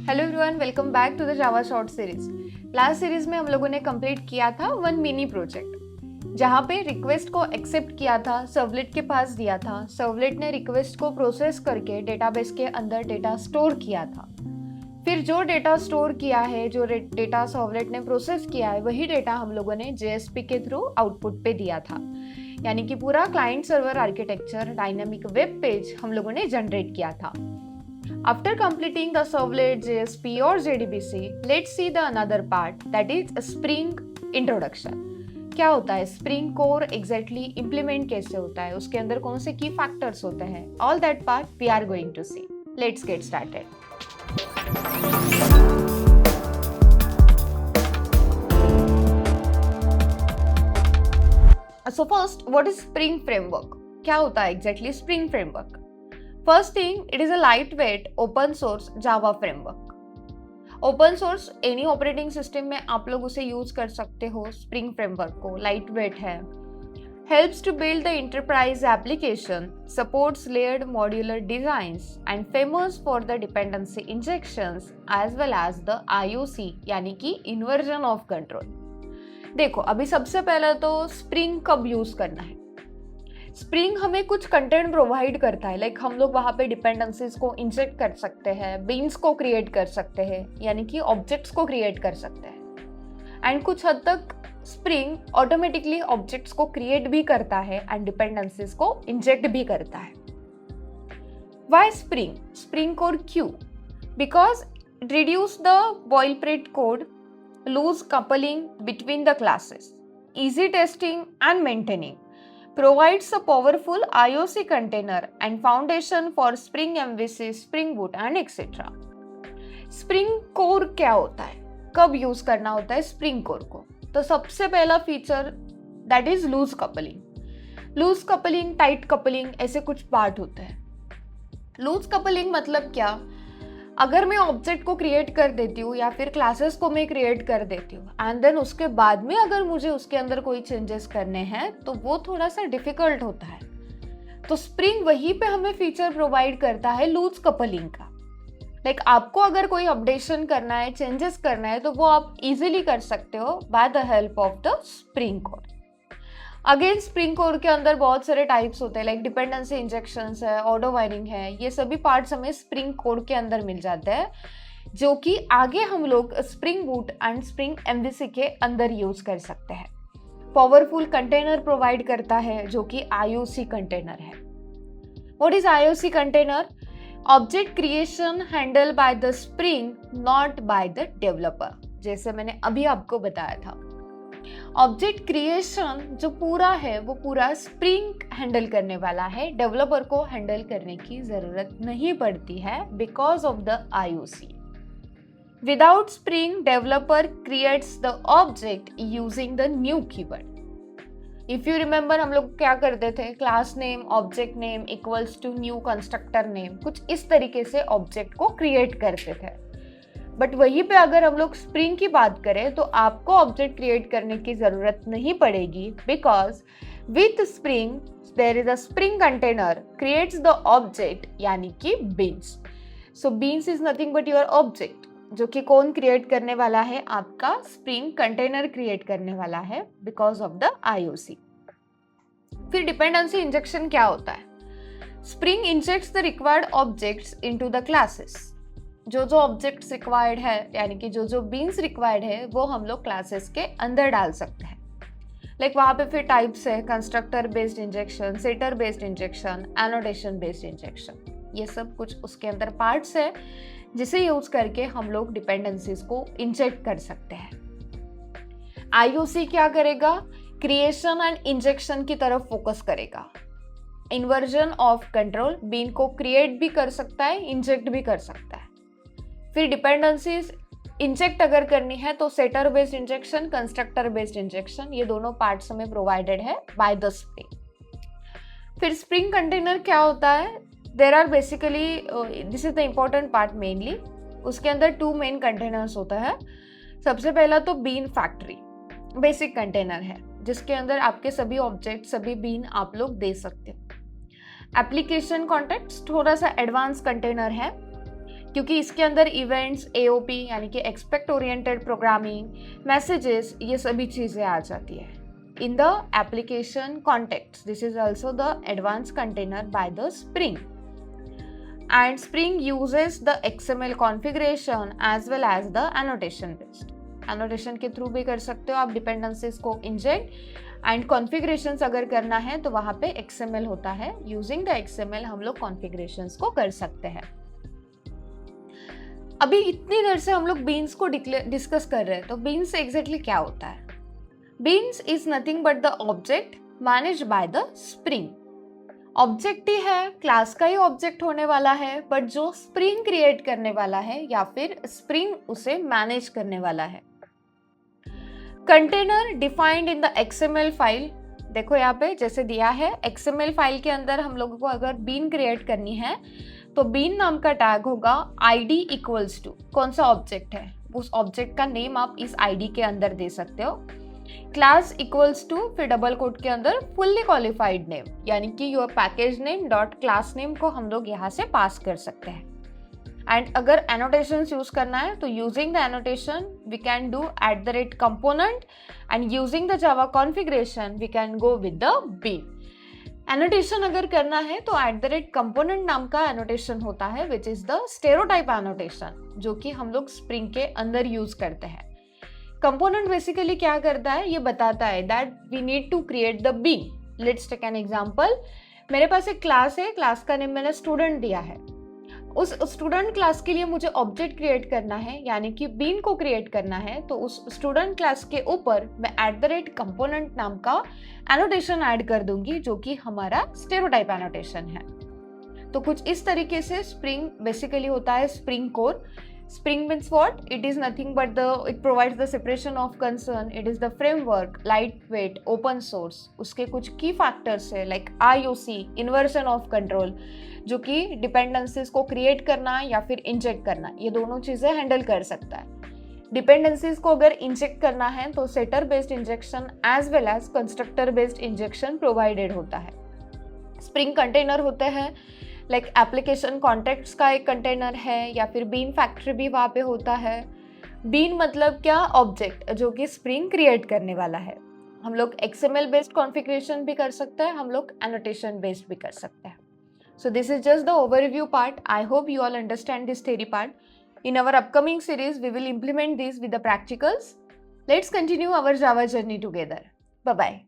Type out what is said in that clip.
Hello everyone, welcome back to the Java short series. Last series में हम लोगों ने कंप्लीट किया था वन मिनी प्रोजेक्ट, जहाँ पे रिक्वेस्ट को एक्सेप्ट किया था, सर्वलेट के पास दिया था, सर्वलेट ने रिक्वेस्ट को प्रोसेस करके डेटाबेस के अंदर डेटा स्टोर किया था। फिर जो डेटा स्टोर किया है, जो डेटा सर्वलेट ने प्रोसेस किया है, वही डेटा हम लोगों ने JSP के थ्रू आउटपुट पे दिया था। यानी कि पूरा client server architecture, dynamic web page हम लोगों ने जनरेट किया था। After completing the servlet, JSP or JDBC, let's see the another part, that is Spring Introduction. क्या होता है Spring Core, exactly implement कैसे होता है, उसके अंदर कौन से key factors होते हैं, all that part we are going to see. Let's get started. So first, what is Spring Framework? क्या होता है exactly Spring Framework? First thing, it is a lightweight open source Java framework. Open source any operating system में आप लोग उसे use कर सकते हो। Spring framework को lightweight है, helps to build the enterprise application, supports layered modular designs and famous for the dependency injections as well as the IOC यानी कि inversion of control। देखो, अभी सबसे पहले तो Spring कब यूज करना है। स्प्रिंग हमें कुछ कंटेंट प्रोवाइड करता है, लाइक हम लोग वहाँ पे डिपेंडेंसीज को इंजेक्ट कर सकते हैं, बीन्स को क्रिएट कर सकते हैं, यानी कि ऑब्जेक्ट्स को क्रिएट कर सकते हैं। एंड कुछ हद तक स्प्रिंग ऑटोमेटिकली ऑब्जेक्ट्स को क्रिएट भी करता है एंड डिपेंडेंसीज को इंजेक्ट भी करता है। वाई स्प्रिंग कोड क्यों? Because it reduce the boilerplate code, loose coupling between the classes, easy testing and maintaining, provides a powerful IOC container and foundation for Spring MVC, Spring Boot and etc. Spring Core क्या होता है, कब use करना होता है Spring Core को? तो सबसे पहला feature that is loose coupling. Loose coupling, tight coupling, ऐसे कुछ पार्ट होते हैं। लूज कपलिंग मतलब क्या? अगर मैं ऑब्जेक्ट को क्रिएट कर देती हूँ या फिर क्लासेस को मैं क्रिएट कर देती हूँ एंड देन उसके बाद में अगर मुझे उसके अंदर कोई चेंजेस करने हैं तो वो थोड़ा सा डिफिकल्ट होता है। तो स्प्रिंग वहीं पे हमें फीचर प्रोवाइड करता है लूज कपलिंग का। लाइक आपको अगर कोई अपडेशन करना है, चेंजेस करना है, तो वो आप इजीली कर सकते हो by the help of the spring core. Again spring core के अंदर बहुत सारे टाइप्स होते हैं, लाइक डिपेंडेंसी इंजेक्शंस है, ऑटो वायरिंग है, ये सभी पार्ट्स हमें स्प्रिंग कोर के अंदर मिल जाते हैं, जो कि आगे हम लोग spring boot and spring MVC के अंदर यूज कर सकते हैं। पावरफुल कंटेनर प्रोवाइड करता है जो कि IOC कंटेनर है। What is IOC container? Object creation handle bye the spring, not by the developer. जैसे मैंने अभी आपको बताया था, ऑब्जेक्ट क्रिएशन जो पूरा है वो पूरा स्प्रिंग हैंडल करने वाला है, डेवलपर को हैंडल करने की जरूरत नहीं पड़ती है because of the IOC। Without Spring, developer creates the object using the new keyword. If you remember, हम लोग क्या करते थे, class name, object name equals to new constructor name, कुछ इस तरीके से ऑब्जेक्ट को क्रिएट करते थे। बट वहीं पे अगर हम लोग स्प्रिंग की बात करें तो आपको ऑब्जेक्ट क्रिएट करने की जरूरत नहीं पड़ेगी, because with Spring there is a Spring container creates the object, यानी कि beans. So beans is nothing but your object, जो कि कौन क्रिएट करने वाला है? आपका स्प्रिंग कंटेनर क्रिएट करने वाला है बिकॉज ऑफ द IOC। फिर डिपेंडेंसी इंजेक्शन क्या होता है? Spring injects the required objects into the classes. जो ऑब्जेक्ट्स रिक्वायर्ड है, यानी कि जो बीन्स रिक्वायर्ड है, वो हम लोग क्लासेस के अंदर डाल सकते हैं। लाइक वहाँ पे फिर टाइप्स है, constructor based injection, setter based injection, annotation based injection, ये सब कुछ उसके अंदर पार्ट्स है जिसे यूज करके हम लोग डिपेंडेंसीज को इंजेक्ट कर सकते हैं। IOC क्या करेगा? क्रिएशन एंड इंजेक्शन की तरफ फोकस करेगा। इन्वर्जन ऑफ कंट्रोल, बीन को क्रिएट भी कर सकता है, इंजेक्ट भी कर सकता है। फिर डिपेंडेंसीज इंजेक्ट अगर करनी है तो setter based injection, constructor based injection, ये दोनों पार्ट्स हमें प्रोवाइडेड है बाय द स्प्रिंग। फिर स्प्रिंग कंटेनर क्या होता है? There are basically, this is the important part mainly, उसके अंदर 2 मेन कंटेनर्स होता है। सबसे पहला तो बीन फैक्ट्री बेसिक कंटेनर है, जिसके अंदर आपके सभी ऑब्जेक्ट, सभी बीन आप लोग दे सकते हो। एप्लीकेशन कॉन्टेक्स्ट थोड़ा सा एडवांस कंटेनर है, क्योंकि इसके अंदर इवेंट्स, AOP यानी कि एक्सपेक्ट ओरिएंटेड प्रोग्रामिंग, मैसेजेस, ये सभी चीज़ें आ जाती है. In the application context, this is also the advanced container by the Spring. And Spring uses the XML configuration as well as the annotation based. Annotation के through भी कर सकते हो आप डिपेंडेंसीज को इंजेक्ट, एंड कॉन्फ़िगरेशंस अगर करना है तो वहाँ पे XML होता है. यूजिंग द XML हम लोग कॉन्फ़िगरेशंस को कर सकते हैं. अभी इतनी देर से हम लोग बीन्स को डिस्कस कर रहे हैं, तो बीन्स एग्जैक्टली क्या होता है? Beans is nothing but the object managed by the spring. Object ही है, क्लास का ही ऑब्जेक्ट होने वाला है, बट जो स्प्रिंग क्रिएट करने वाला है या फिर स्प्रिंग उसे मैनेज करने वाला है. Container defined in the XML file. देखो यहाँ पे जैसे दिया है, XML फाइल के अंदर हम लोगों को अगर बीन क्रिएट करनी है तो बीन नाम का टैग होगा ID इक्वल्स टू कौन सा ऑब्जेक्ट है, उस ऑब्जेक्ट का नेम आप इस ID के अंदर दे सकते हो. क्लास इक्वल्स टू फिर डबल कोट के अंदर फुल्ली क्वालिफाइड नेम, यानी कि your package name dot class name को हम लोग यहाँ से पास कर सकते हैं. एंड अगर एनोटेशन यूज करना है तो using the annotation we can do @component, and using the Java configuration we can go with the bean. Annotation अगर करना है तो @component नाम का एनोटेशन होता है which is the stereotype annotation, जो कि हम लोग स्प्रिंग के अंदर यूज करते हैं. कंपोनेंट बेसिकली क्या करता है, ये बताता है that we need to create the bean. Let's take an example. मेरे पास एक क्लास है, क्लास का नेम मैंने स्टूडेंट दिया है. उस स्टूडेंट क्लास के लिए मुझे ऑब्जेक्ट क्रिएट करना है, यानी कि बीन को क्रिएट करना है. तो उस स्टूडेंट क्लास के ऊपर मैं @component नाम का एनोटेशन ऐड कर दूंगी, जो कि हमारा स्टेरियोटाइप एनोटेशन है. तो कुछ इस तरीके से स्प्रिंग बेसिकली होता है spring core. Spring means what? It is nothing but it provides the separation of concern. It is the framework, lightweight, open source. उसके कुछ key factors है like IOC, inversion of control, जो कि dependencies को create करना या फिर inject करना, ये दोनों चीज़ें handle कर सकता है. Dependencies को अगर inject करना है तो setter based injection as well as constructor based injection provided होता है. Spring container होते हैं लाइक एप्लीकेशन कॉन्टेक्ट्स का एक कंटेनर है, या फिर बीन फैक्ट्री भी वहाँ पे होता है. बीन मतलब क्या? ऑब्जेक्ट जो कि स्प्रिंग क्रिएट करने वाला है. हम लोग XML बेस्ड कॉन्फ़िगरेशन भी कर सकते हैं, हम लोग एनोटेशन बेस्ड भी कर सकते हैं. So this is just the overview part. I hope you all understand this theory part. In our upcoming series we will implement this with the practicals. Let's continue our Java journey together. Bye bye.